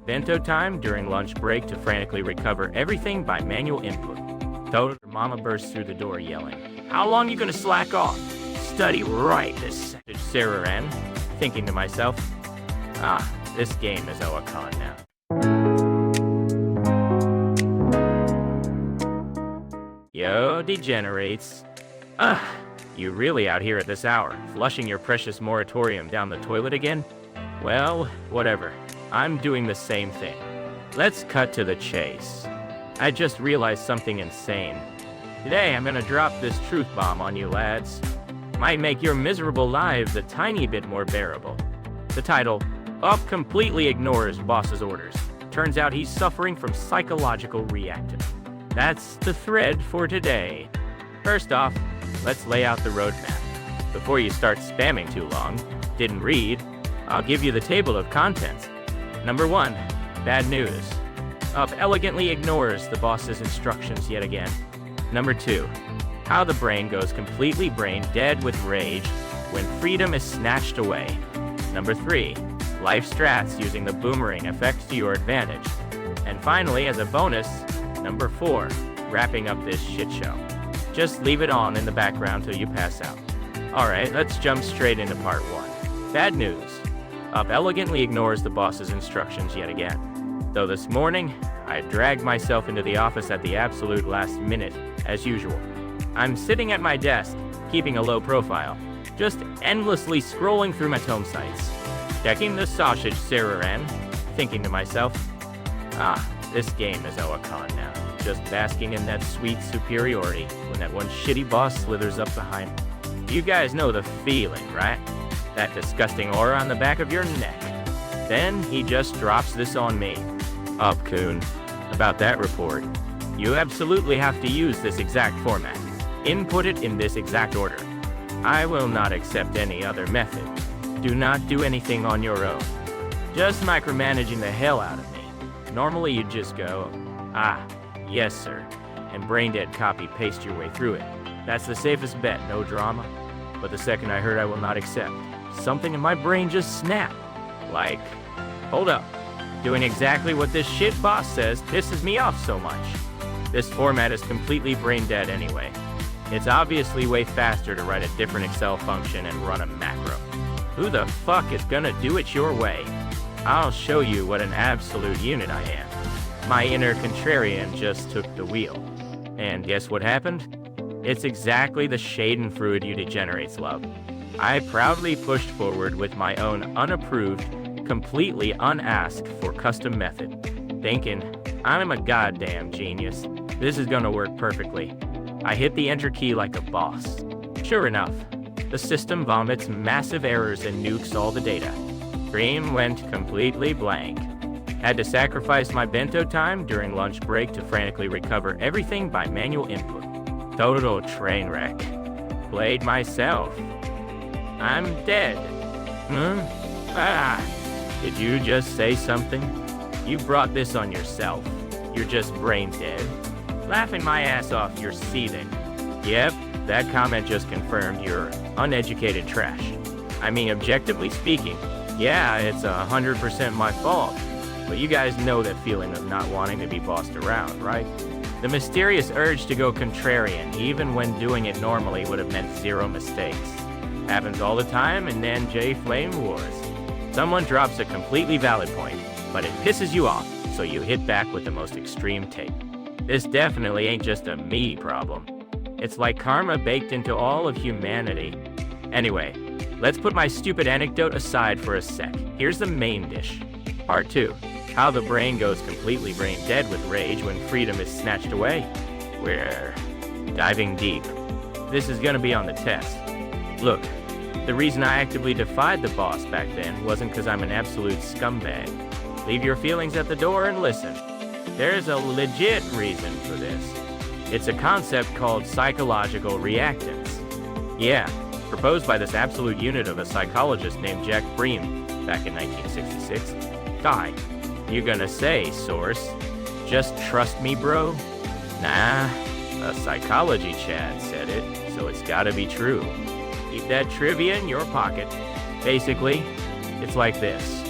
Bento time during lunch break to frantically recover everything by manual input. Total mama bursts through the door yelling, "How long you gonna slack off? Study right this second, Sarah Ann." Thinking to myself, this game is a con now. Yo, degenerates. You really out here at this hour, flushing your precious moratorium down the toilet again? Well, whatever. I'm doing the same thing. Let's cut to the chase. I just realized something insane. Today, I'm gonna drop this truth bomb on you lads. Might make your miserable lives a tiny bit more bearable. The title, Up Completely Ignores Boss's Orders. Turns out he's suffering from psychological reactance. That's the thread for today. First off, let's lay out the roadmap. Before you start spamming too long, didn't read, I'll give you the table of contents. Number 1, bad news. Up elegantly ignores the boss's instructions yet again. Number 2, how the brain goes completely brain dead with rage when freedom is snatched away. Number 3, life strats using the Boomerang Effect to your advantage. And finally, as a bonus, Number 4, wrapping up this shit show. Just leave it on in the background till you pass out. Alright, let's jump straight into part 1. Bad news. Up elegantly ignores the boss's instructions yet again. Though this morning, I dragged myself into the office at the absolute last minute, as usual. I'm sitting at my desk, keeping a low profile, just endlessly scrolling through my tome sites. Checking the sausage, Sarah Ann, thinking to myself, this game is a con now. Just basking in that sweet superiority when that one shitty boss slithers up behind me. You guys know the feeling, right? That disgusting aura on the back of your neck. Then he just drops this on me. Up, coon. About that report, you absolutely have to use this exact format. Input it in this exact order. I will not accept any other method. Do not do anything on your own. Just micromanaging the hell out of me. Normally you'd just go, yes sir, and brain-dead copy-paste your way through it. That's the safest bet, no drama. But the second I heard I will not accept, something in my brain just snapped. Like, hold up, doing exactly what this shit boss says pisses me off so much. This format is completely brain-dead anyway. It's obviously way faster to write a different Excel function and run a macro. Who the fuck is gonna do it your way? I'll show you what an absolute unit I am. My inner contrarian just took the wheel. And guess what happened? It's exactly the shade and fruit you degenerates love. I proudly pushed forward with my own unapproved, completely unasked for custom method, thinking, I'm a goddamn genius. This is gonna work perfectly. I hit the enter key like a boss. Sure enough, the system vomits massive errors and nukes all the data. Screen went completely blank. Had to sacrifice my bento time during lunch break to frantically recover everything by manual input. Total train wreck. Played myself. I'm dead. Did you just say something? You brought this on yourself. You're just brain dead. Laughing my ass off, you're seething. Yep, that comment just confirmed you're uneducated trash. I mean, objectively speaking, yeah, it's 100% my fault, but you guys know that feeling of not wanting to be bossed around, right? The mysterious urge to go contrarian, even when doing it normally would have meant 0 mistakes. Happens all the time in Nanjay Flame Wars. Someone drops a completely valid point, but it pisses you off, so you hit back with the most extreme take. This definitely ain't just a me problem. It's like karma baked into all of humanity. Anyway, let's put my stupid anecdote aside for a sec. Here's the main dish. Part 2. How the brain goes completely brain dead with rage when freedom is snatched away. We're diving deep. This is gonna be on the test. Look, the reason I actively defied the boss back then wasn't because I'm an absolute scumbag. Leave your feelings at the door and listen. There's a legit reason for this. It's a concept called psychological reactance. Yeah, proposed by this absolute unit of a psychologist named Jack Bream back in 1966. Die. You gonna say, source? Just trust me, bro? Nah, a psychology Chad said it, so it's gotta be true. Keep that trivia in your pocket. Basically, it's like this.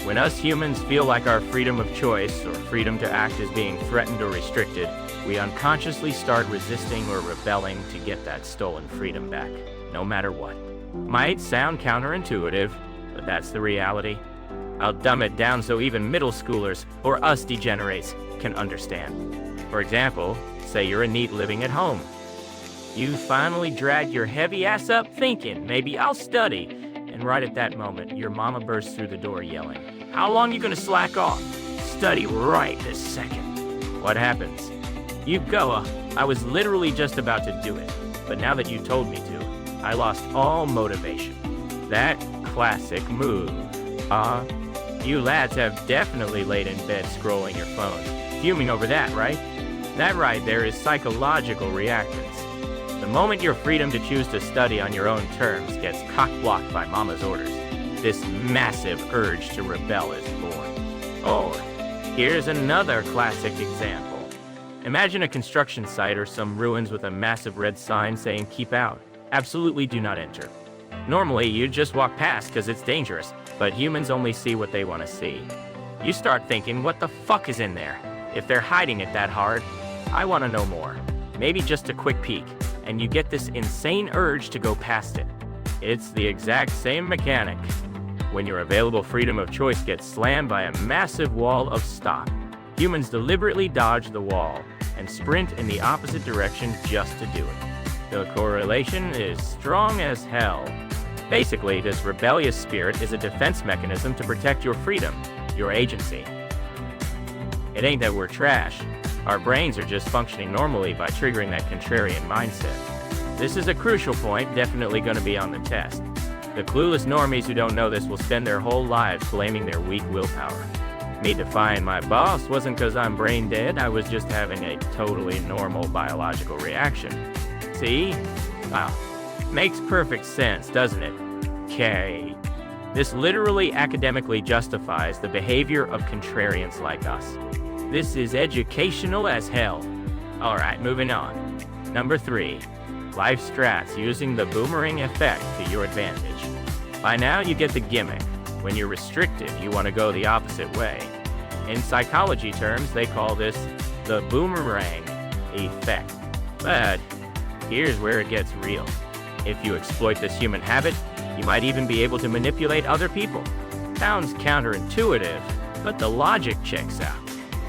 When us humans feel like our freedom of choice or freedom to act is being threatened or restricted, we unconsciously start resisting or rebelling to get that stolen freedom back, no matter what. Might sound counterintuitive, but that's the reality. I'll dumb it down so even middle schoolers, or us degenerates, can understand. For example, say you're a NEET living at home. You finally dragged your heavy ass up thinking, maybe I'll study. And right at that moment, your mama bursts through the door yelling, "How long you gonna slack off? Study right this second." What happens? You go, "I was literally just about to do it, but now that you told me to, I lost all motivation." That classic move. You lads have definitely laid in bed scrolling your phones, fuming over that, right? That right there is psychological reactance. The moment your freedom to choose to study on your own terms gets cock-blocked by mama's orders, this massive urge to rebel is born. Or, here's another classic example. Imagine a construction site or some ruins with a massive red sign saying "Keep out. Absolutely do not enter." Normally, you'd just walk past because it's dangerous, but humans only see what they want to see. You start thinking, what the fuck is in there? If they're hiding it that hard, I want to know more. Maybe just a quick peek, and you get this insane urge to go past it. It's the exact same mechanic. When your available freedom of choice gets slammed by a massive wall of stop, humans deliberately dodge the wall and sprint in the opposite direction just to do it. The correlation is strong as hell. Basically, this rebellious spirit is a defense mechanism to protect your freedom, your agency. It ain't that we're trash. Our brains are just functioning normally by triggering that contrarian mindset. This is a crucial point, definitely going to be on the test. The clueless normies who don't know this will spend their whole lives blaming their weak willpower. Me defying my boss wasn't because I'm brain dead, I was just having a totally normal biological reaction. See? Wow. Makes perfect sense, doesn't it? Okay. This literally academically justifies the behavior of contrarians like us. This is educational as hell. Alright, moving on. Number 3. Life strats using the Boomerang Effect to your advantage. By now you get the gimmick. When you're restricted, you want to go the opposite way. In psychology terms, they call this the Boomerang Effect. But here's where it gets real. If you exploit this human habit, you might even be able to manipulate other people. Sounds counterintuitive, but the logic checks out.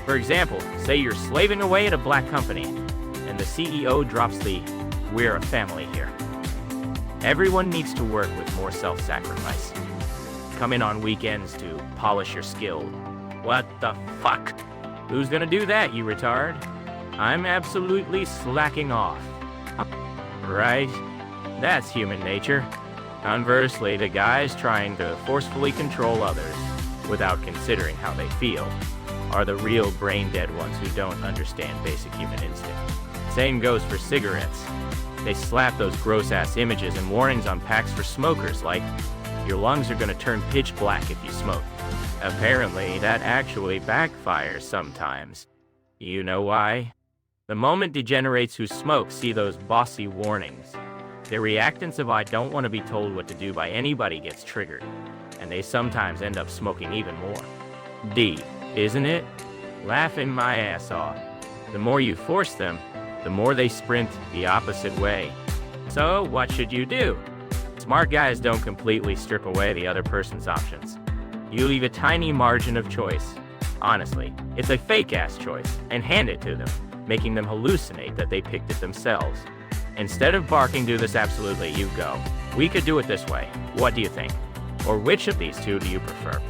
For example, say you're slaving away at a black company, and the CEO drops the "we're a family" here. Everyone needs to work with more self-sacrifice. Come in on weekends to polish your skill. What the fuck? Who's gonna do that, you retard? I'm absolutely slacking off. Right? That's human nature. Conversely, the guys trying to forcefully control others without considering how they feel are the real brain-dead ones who don't understand basic human instinct. Same goes for cigarettes. They slap those gross-ass images and warnings on packs for smokers like, your lungs are gonna turn pitch black if you smoke. Apparently, that actually backfires sometimes. You know why? The moment degenerates who smoke see those bossy warnings, their reactance of "I don't want to be told what to do" by anybody gets triggered, and they sometimes end up smoking even more. Deep, isn't it? Laughing my ass off. The more you force them, the more they sprint the opposite way. So what should you do? Smart guys don't completely strip away the other person's options. You leave a tiny margin of choice. Honestly, it's a fake-ass choice, and hand it to them, making them hallucinate that they picked it themselves. Instead of barking, "Do this absolutely," you go, "We could do it this way. What do you think?" Or which of these two do you prefer?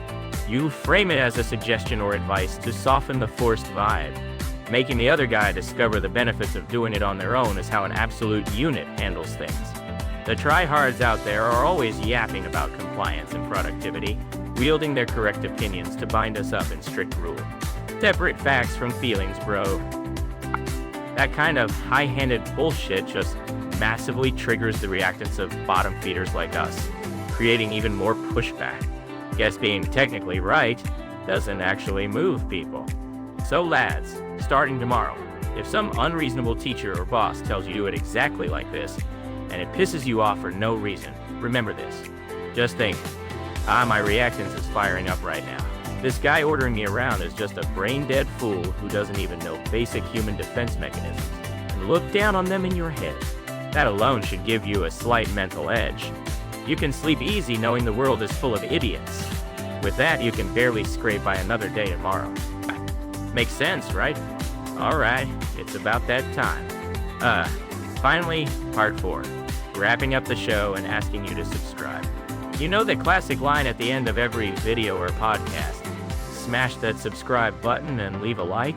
You frame it as a suggestion or advice to soften the forced vibe. Making the other guy discover the benefits of doing it on their own is how an absolute unit handles things. The tryhards out there are always yapping about compliance and productivity, wielding their correct opinions to bind us up in strict rule. Separate facts from feelings, bro. That kind of high-handed bullshit just massively triggers the reactance of bottom feeders like us, creating even more pushback. Guess being technically right doesn't actually move people. So lads, starting tomorrow, if some unreasonable teacher or boss tells you to do it exactly like this, and it pisses you off for no reason, remember this. Just think, my reactance is firing up right now. This guy ordering me around is just a brain-dead fool who doesn't even know basic human defense mechanisms. And look down on them in your head. That alone should give you a slight mental edge. You can sleep easy knowing the world is full of idiots. With that, you can barely scrape by another day tomorrow. Makes sense, right? Alright, it's about that time. Finally, part 4. Wrapping up the show and asking you to subscribe. You know the classic line at the end of every video or podcast? Smash that subscribe button and leave a like?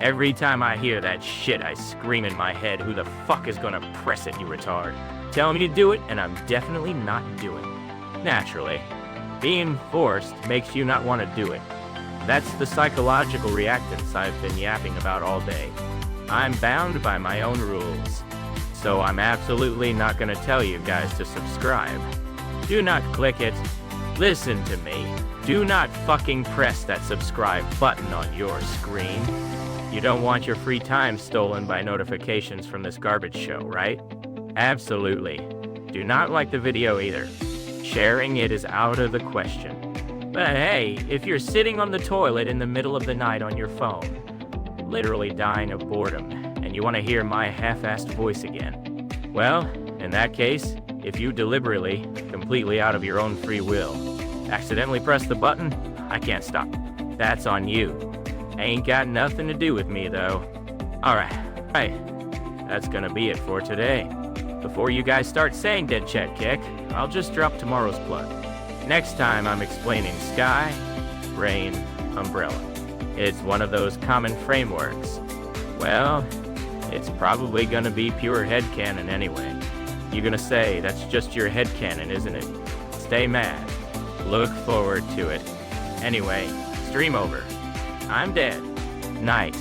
Every time I hear that shit, I scream in my head, who the fuck is gonna press it, you retard? Tell me to do it, and I'm definitely not doing it. Naturally. Being forced makes you not want to do it. That's the psychological reactance I've been yapping about all day. I'm bound by my own rules. So I'm absolutely not gonna tell you guys to subscribe. Do not click it. Listen to me. Do not fucking press that subscribe button on your screen. You don't want your free time stolen by notifications from this garbage show, right? Absolutely. Do not like the video either. Sharing it is out of the question. But hey, if you're sitting on the toilet in the middle of the night on your phone, literally dying of boredom, and you want to hear my half-assed voice again, well, in that case, if you deliberately, completely out of your own free will, accidentally press the button, I can't stop. That's on you. Ain't got nothing to do with me, though. Alright, that's gonna be it for today. Before you guys start saying dead chat kick, I'll just drop tomorrow's plug. Next time I'm explaining sky, rain, umbrella. It's one of those common frameworks. Well, it's probably gonna be pure headcanon anyway. You're gonna say that's just your headcanon, isn't it? Stay mad. Look forward to it. Anyway, stream over. I'm dead. Night.